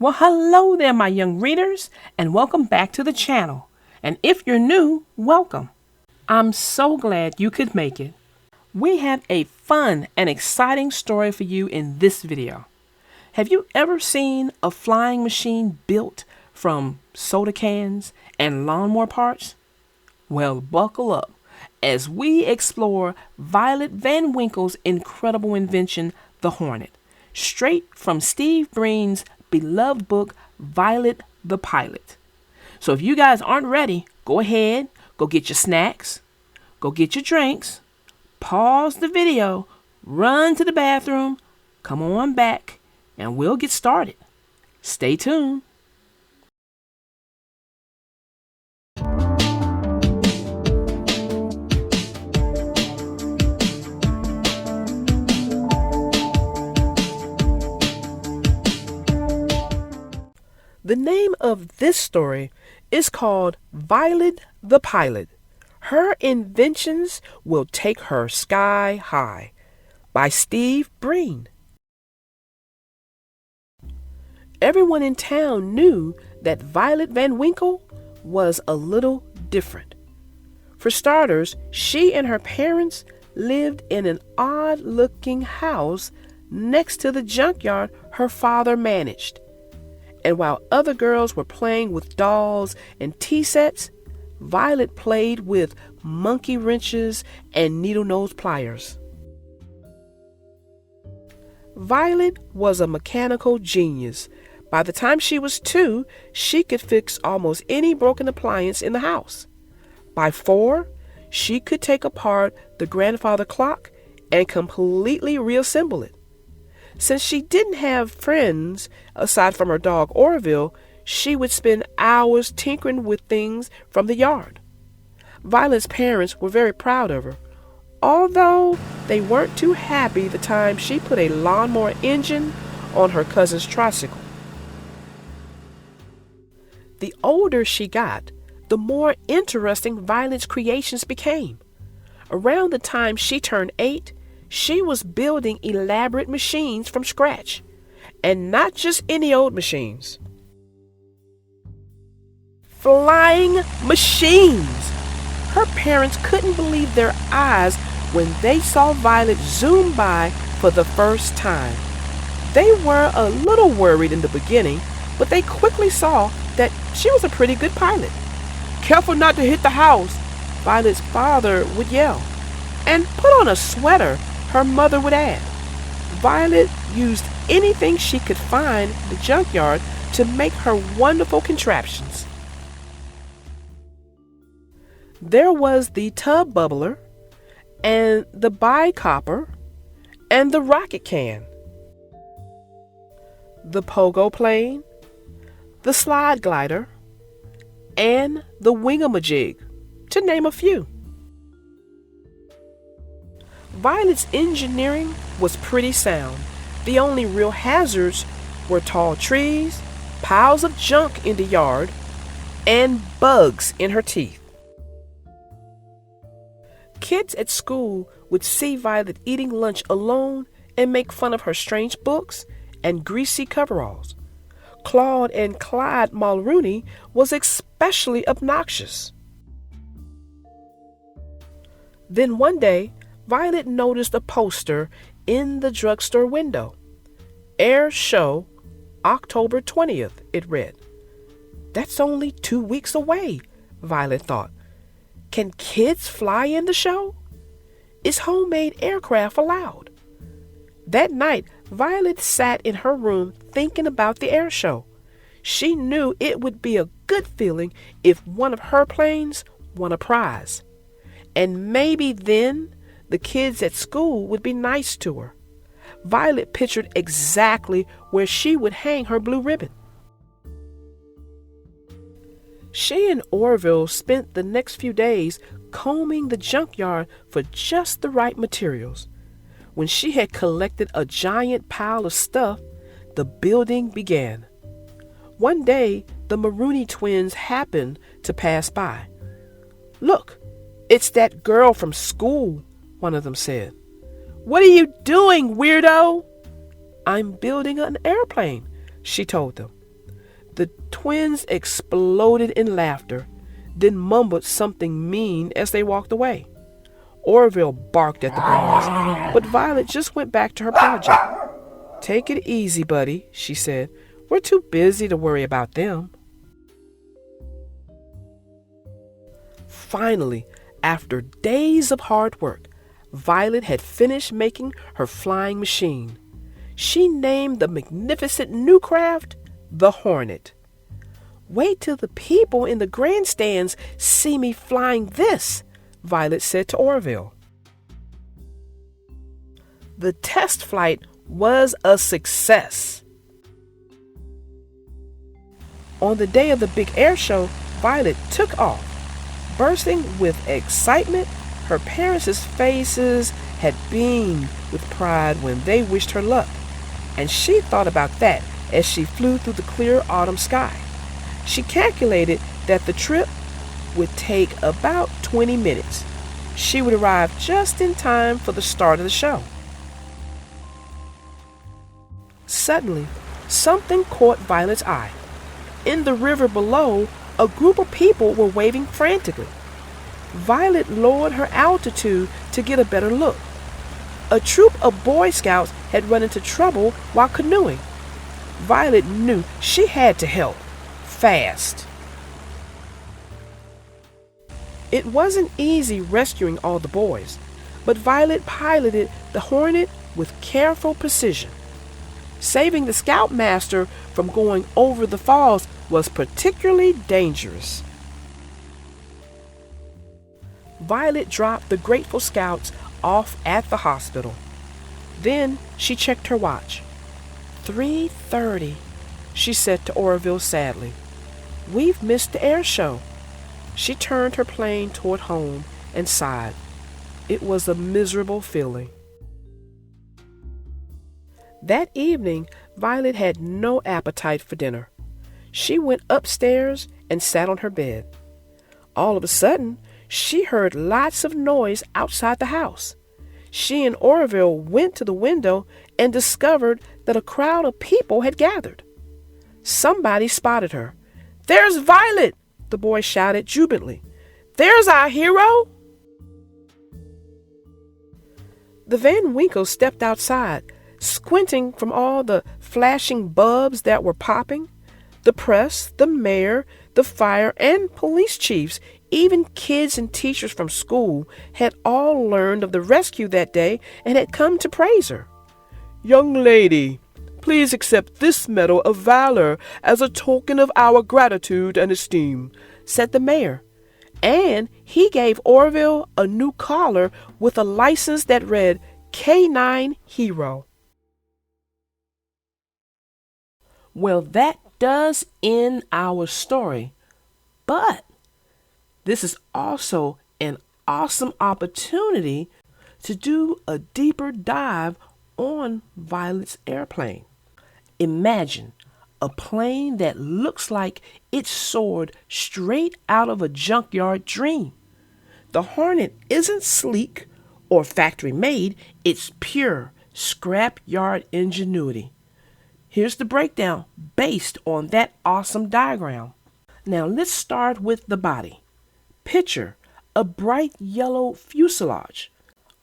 Well, hello there, my young readers, and welcome back to the channel. And if you're new, welcome. I'm so glad you could make it. We have a fun and exciting story for you in this video. Have you ever seen a flying machine built from soda cans and lawnmower parts? Well, buckle up as we explore Violet Van Winkle's incredible invention, the Hornet, straight from Steve Breen's beloved book, Violet the Pilot. So if you guys aren't ready, go ahead, go get your snacks, go get your drinks, pause the video, run to the bathroom, come on back, and we'll get started. Stay tuned. The name of this story is called Violet the Pilot. Her inventions will take her sky high by Steve Breen. Everyone in town knew that Violet Van Winkle was a little different. For starters, she and her parents lived in an odd-looking house next to the junkyard her father managed. And while other girls were playing with dolls and tea sets, Violet played with monkey wrenches and needle nose pliers. Violet was a mechanical genius. By the time she was 2, she could fix almost any broken appliance in the house. By 4, she could take apart the grandfather clock and completely reassemble it. Since she didn't have friends aside from her dog Orville, she would spend hours tinkering with things from the yard. Violet's parents were very proud of her, although they weren't too happy the time she put a lawnmower engine on her cousin's tricycle. The older she got, the more interesting Violet's creations became. Around the time she turned 8, she was building elaborate machines from scratch, and not just any old machines. Flying machines! Her parents couldn't believe their eyes when they saw Violet zoom by for the first time. They were a little worried in the beginning, but they quickly saw that she was a pretty good pilot. "Careful not to hit the house," Violet's father would yell. "And put on a sweater," her mother would add. Violet used anything she could find in the junkyard to make her wonderful contraptions. There was the tub bubbler, and the bicopper, and the rocket can, the pogo plane, the slide glider, and the wingamajig, to name a few. Violet's engineering was pretty sound. The only real hazards were tall trees, piles of junk in the yard, and bugs in her teeth. Kids at school would see Violet eating lunch alone and make fun of her strange books and greasy coveralls. Claude and Clyde Mulrooney was especially obnoxious. Then one day, Violet noticed a poster in the drugstore window. "Air Show, October 20th, it read. "That's only 2 weeks away," Violet thought. "Can kids fly in the show? Is homemade aircraft allowed?" That night, Violet sat in her room thinking about the air show. She knew it would be a good feeling if one of her planes won a prize. And maybe then the kids at school would be nice to her. Violet pictured exactly where she would hang her blue ribbon. She and Orville spent the next few days combing the junkyard for just the right materials. When she had collected a giant pile of stuff, the building began. One day, the Mulrooney twins happened to pass by. "Look, it's that girl from school," one of them said. "What are you doing, weirdo?" "I'm building an airplane," she told them. The twins exploded in laughter, then mumbled something mean as they walked away. Orville barked at the boys, but Violet just went back to her project. "Take it easy, buddy," she said. "We're too busy to worry about them." Finally, after days of hard work, Violet had finished making her flying machine. She named the magnificent new craft the Hornet. "Wait till the people in the grandstands see me flying this," Violet said to Orville. The test flight was a success. On the day of the big air show, Violet took off. Bursting with excitement, her parents' faces had beamed with pride when they wished her luck, and she thought about that as she flew through the clear autumn sky. She calculated that the trip would take about 20 minutes. She would arrive just in time for the start of the show. Suddenly, something caught Violet's eye. In the river below, a group of people were waving frantically. Violet lowered her altitude to get a better look. A troop of Boy Scouts had run into trouble while canoeing. Violet knew she had to help, fast. It wasn't easy rescuing all the boys, but Violet piloted the Hornet with careful precision. Saving the Scoutmaster from going over the falls was particularly dangerous. Violet dropped the grateful Scouts off at the hospital. Then she checked her watch. 3:30, she said to Orville sadly. "We've missed the air show." She turned her plane toward home and sighed. It was a miserable feeling. That evening, Violet had no appetite for dinner. She went upstairs and sat on her bed. All of a sudden, she heard lots of noise outside the house. She and Orville went to the window and discovered that a crowd of people had gathered. Somebody spotted her. "There's Violet!" the boy shouted jubilantly. "There's our hero!" The Van Winkle stepped outside, squinting from all the flashing bulbs that were popping. The press, the mayor, the fire, and police chiefs, even kids and teachers from school, had all learned of the rescue that day and had come to praise her. "Young lady, please accept this medal of valor as a token of our gratitude and esteem," said the mayor. And he gave Orville a new collar with a license that read K9 Hero. Well, that does end our story, but this is also an awesome opportunity to do a deeper dive on Violet's airplane. Imagine a plane that looks like it soared straight out of a junkyard dream. The Hornet isn't sleek or factory made, it's pure scrapyard ingenuity. Here's the breakdown based on that awesome diagram. Now let's start with the body. Picture a bright yellow fuselage.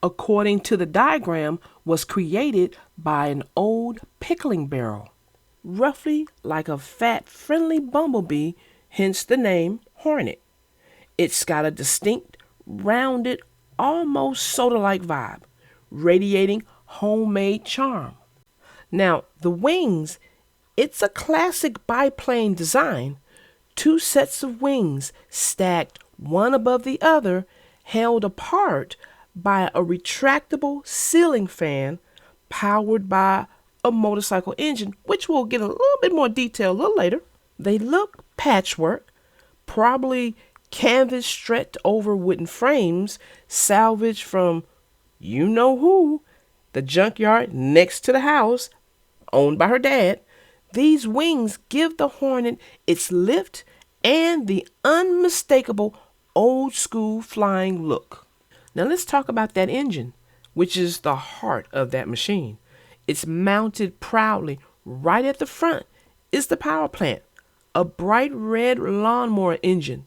According to the diagram, was created by an old pickling barrel, roughly like a fat, friendly bumblebee, hence the name Hornet. It's got a distinct, rounded, almost soda-like vibe, radiating homemade charm. Now, the wings, it's a classic biplane design. 2 sets of wings stacked one above the other, held apart by a retractable ceiling fan powered by a motorcycle engine, which we'll get a little bit more detail a little later. They look patchwork, probably canvas stretched over wooden frames salvaged from you know who, the junkyard next to the house, owned by her dad. These wings give the Hornet its lift and the unmistakable old school flying look. Now let's talk about that engine, which is the heart of that machine. It's mounted proudly right at the front is the power plant, a bright red lawnmower engine.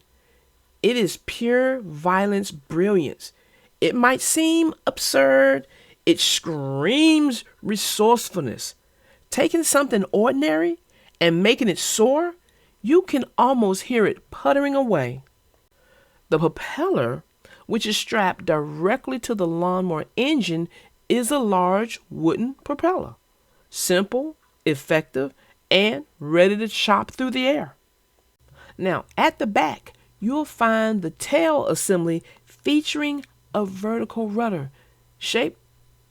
It is pure violence brilliance. It might seem absurd. It screams resourcefulness. Taking something ordinary and making it soar, you can almost hear it puttering away. The propeller, which is strapped directly to the lawnmower engine, is a large wooden propeller. Simple, effective, and ready to chop through the air. Now, at the back, you'll find the tail assembly featuring a vertical rudder shaped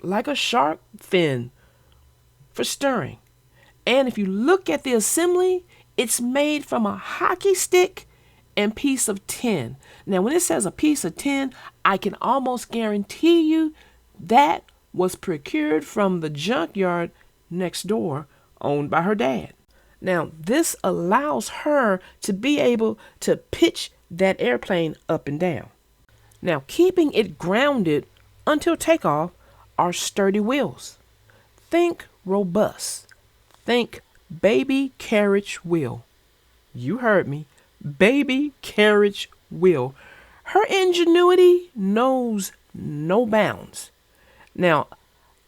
like a shark fin for stirring. And if you look at the assembly, it's made from a hockey stick and piece of tin. Now, when it says a piece of tin, I can almost guarantee you that was procured from the junkyard next door, owned by her dad. Now, this allows her to be able to pitch that airplane up and down. Now, keeping it grounded until takeoff are sturdy wheels. Think robust. Think baby carriage wheel. You heard me. Baby carriage wheel. Her ingenuity knows no bounds. Now,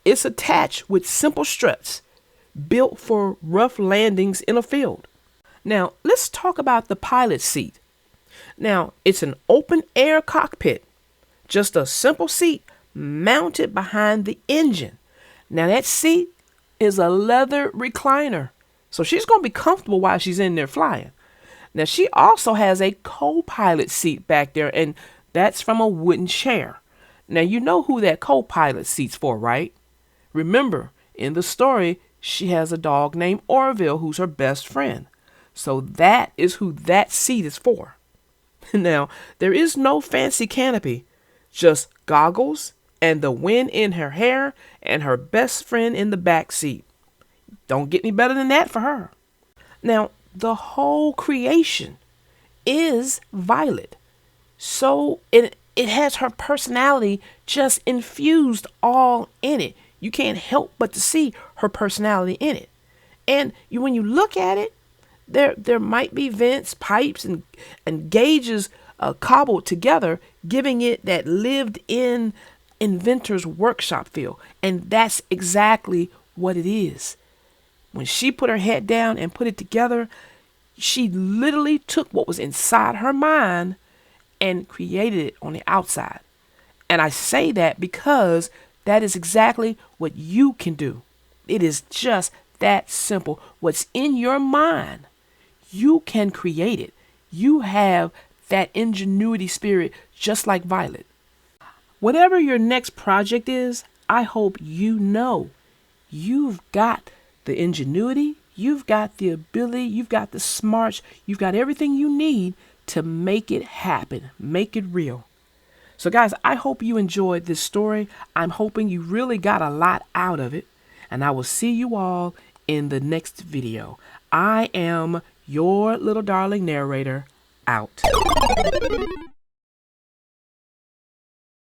it's attached with simple struts built for rough landings in a field. Now, let's talk about the pilot seat. Now, it's an open air cockpit, just a simple seat mounted behind the engine. Now, that seat is a leather recliner, so she's going to be comfortable while she's in there flying. Now, she also has a co-pilot seat back there, and that's from a wooden chair. Now, you know who that co-pilot seat's for, right? Remember, in the story, she has a dog named Orville who's her best friend. So that is who that seat is for. Now, there is no fancy canopy, just goggles and the wind in her hair and her best friend in the back seat. Don't get any better than that for her. Now, the whole creation is Violet. So it has her personality just infused all in it. You can't help but to see her personality in it. And when you look at it, there might be vents, pipes, and gauges cobbled together, giving it that lived-in inventor's workshop feel. And that's exactly what it is. When she put her head down and put it together, she literally took what was inside her mind and created it on the outside. And I say that because that is exactly what you can do. It is just that simple. What's in your mind, you can create it. You have that ingenuity spirit just like Violet. Whatever your next project is, I hope you know you've got the ingenuity, you've got the ability, you've got the smarts, you've got everything you need to make it happen, make it real. So guys, I hope you enjoyed this story. I'm hoping you really got a lot out of it. And I will see you all in the next video. I am your little darling narrator, out.